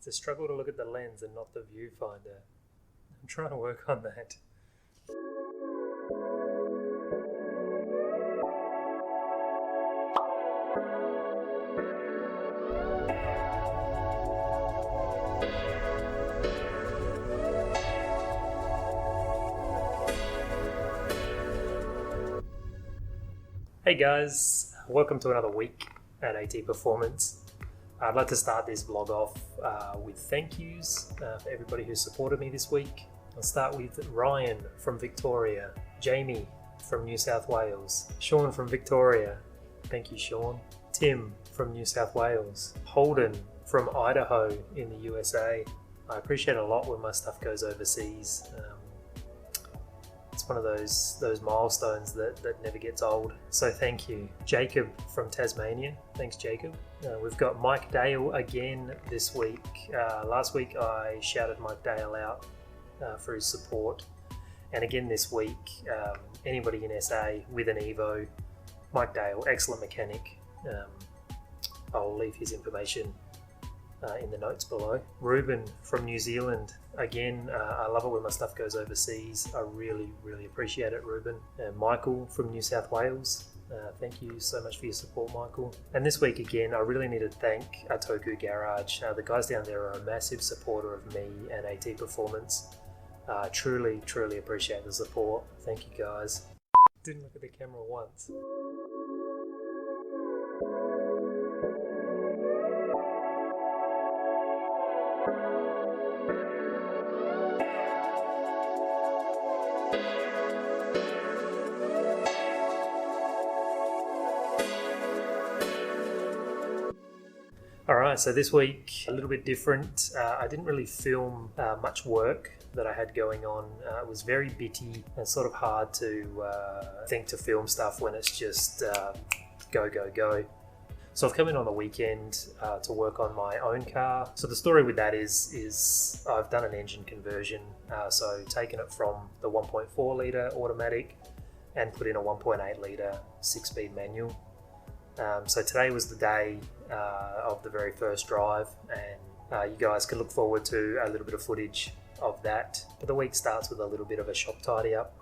It's a struggle to look at the lens and not the viewfinder. I'm trying to work on that. Hey guys, welcome to another week at AT Performance. I'd like to start this vlog off with thank yous for everybody who supported me this week. I'll start with Ryan from Victoria, Jamie from New South Wales, Sean from Victoria, thank you Sean, Tim from New South Wales, Holden from Idaho in the USA. I appreciate it a lot when my stuff goes overseas. It's one of those milestones that never gets old, so thank you. Jacob from Tasmania, thanks Jacob. We've got Mike Dale again this week. Last week I shouted Mike Dale out for his support, and again this week, anybody in SA with an Evo, Mike Dale, excellent mechanic. I'll leave his information in the notes below. Ruben from New Zealand, again, I love it when my stuff goes overseas. I really appreciate it, Ruben. And Michael from New South Wales, thank you so much for your support, Michael. And this week again, I really need to thank Otaku Garage. The guys down there are a massive supporter of me and AT Performance. Truly appreciate the support. Thank you guys. Didn't look at the camera once. Alright, so this week, a little bit different. I didn't really film much work that I had going on. It was very bitty and sort of hard to think to film stuff when it's just go. So I've come in on the weekend to work on my own car. So the story with that is I've done an engine conversion, so taken it from the 1.4 litre automatic and put in a 1.8 litre 6-speed manual. So today was the day of the very first drive, and you guys can look forward to a little bit of footage of that. But the week starts with a little bit of a shop tidy up.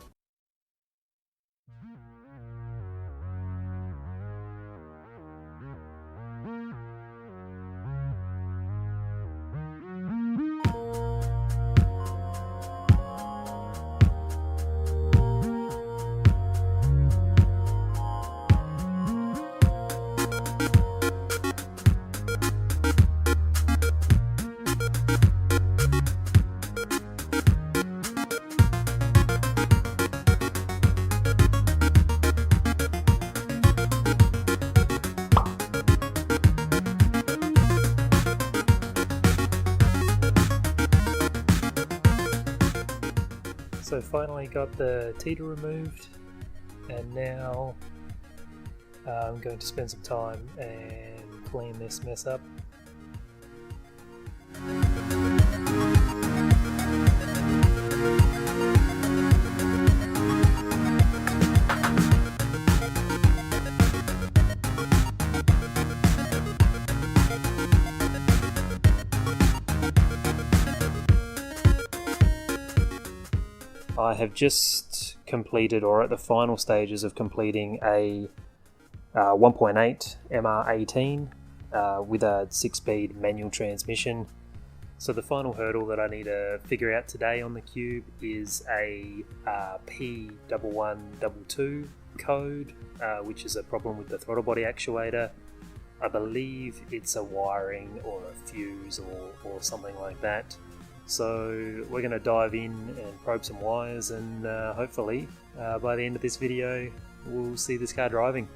So finally got the teeter removed, and now I'm going to spend some time and clean this mess up. I have just completed, or at the final stages of completing, a 1.8 MR18 with a 6-speed manual transmission. So the final hurdle that I need to figure out today on the Cube is a P1122 code, which is a problem with the throttle body actuator. I believe it's a wiring or a fuse or something like that. So we're going to dive in and probe some wires, and hopefully by the end of this video we'll see this car driving.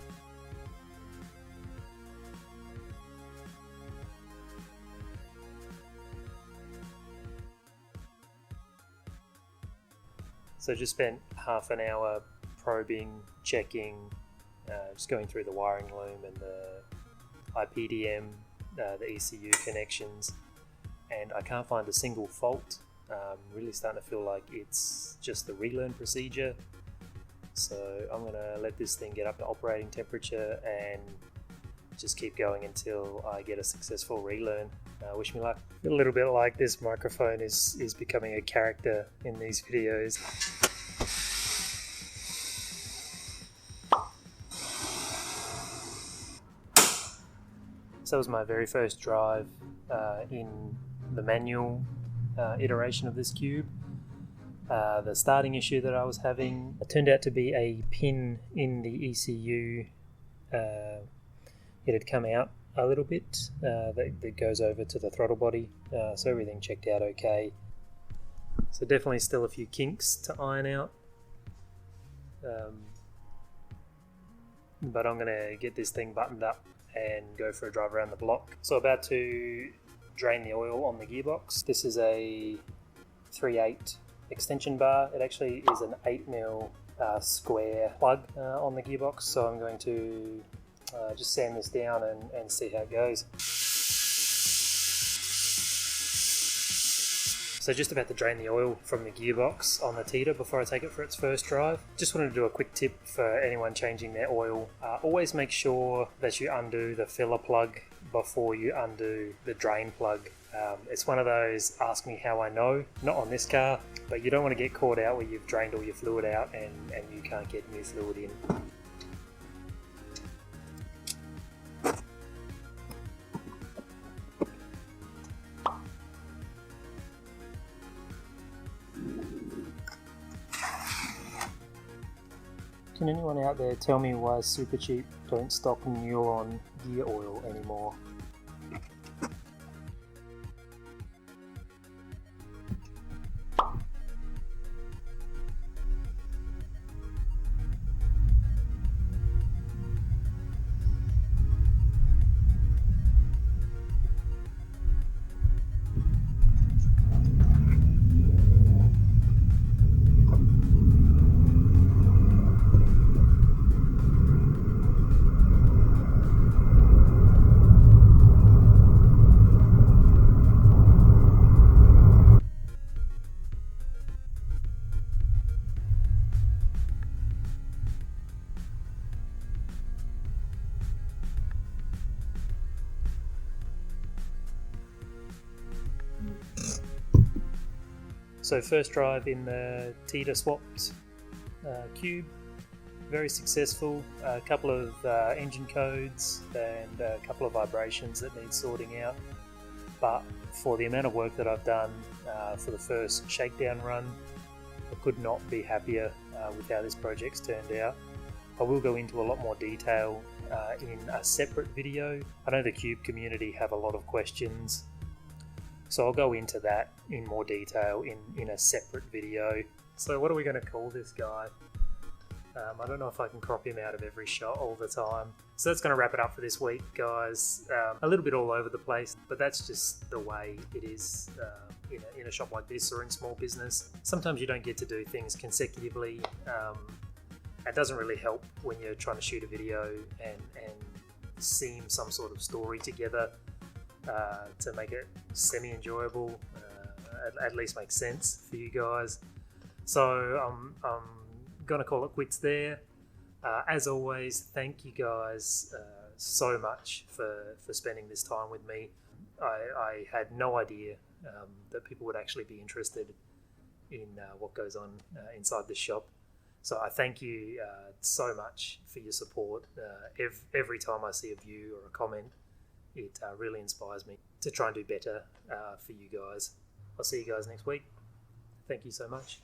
So just spent half an hour probing, checking, just going through the wiring loom and the IPDM, the ECU connections. And I can't find a single fault. Really starting to feel like it's just the relearn procedure. So I'm going to let this thing get up to operating temperature and just keep going until I get a successful relearn. wish me luck. A little bit like this microphone is becoming a character in these videos. So that was my very first drive in the manual iteration of this cube. The starting issue that I was having, it turned out to be a pin in the ECU. It had come out a little bit that goes over to the throttle body, so everything checked out okay. So definitely still a few kinks to iron out, but I'm going to get this thing buttoned up and go for a drive around the block. So about to drain the oil on the gearbox. This is a 3/8 extension bar. It actually is an 8mm square plug on the gearbox, so I'm going to just sand this down and see how it goes. So just about to drain the oil from the gearbox on the Tita before I take it for its first drive. Just wanted to do a quick tip for anyone changing their oil. Always make sure that you undo the filler plug before you undo the drain plug. It's one of those ask me how I know, not on this car, but you don't want to get caught out where you've drained all your fluid out and you can't get new fluid in. Can anyone out there tell me why Supercheap don't stock Newon gear oil anymore? So first drive in the Tita swapped cube, very successful. A couple of engine codes and a couple of vibrations that need sorting out. But for the amount of work that I've done for the first shakedown run, I could not be happier with how this project's turned out. I will go into a lot more detail in a separate video. I know the Cube community have a lot of questions, so I'll go into that in more detail in a separate video. So what are we going to call this guy? I don't know if I can crop him out of every shot all the time. So that's going to wrap it up for this week, guys. A little bit all over the place, but that's just the way it is in a shop like this or in small business. Sometimes you don't get to do things consecutively. It doesn't really help when you're trying to shoot a video and seam some sort of story together to make it semi-enjoyable, at least make sense for you guys. So I'm gonna call it quits there. As always, thank you guys so much for spending this time with me. I had no idea that people would actually be interested in what goes on inside this shop. So I thank you so much for your support. Every time I see a view or a comment, it really inspires me to try and do better for you guys. I'll see you guys next week. Thank you so much.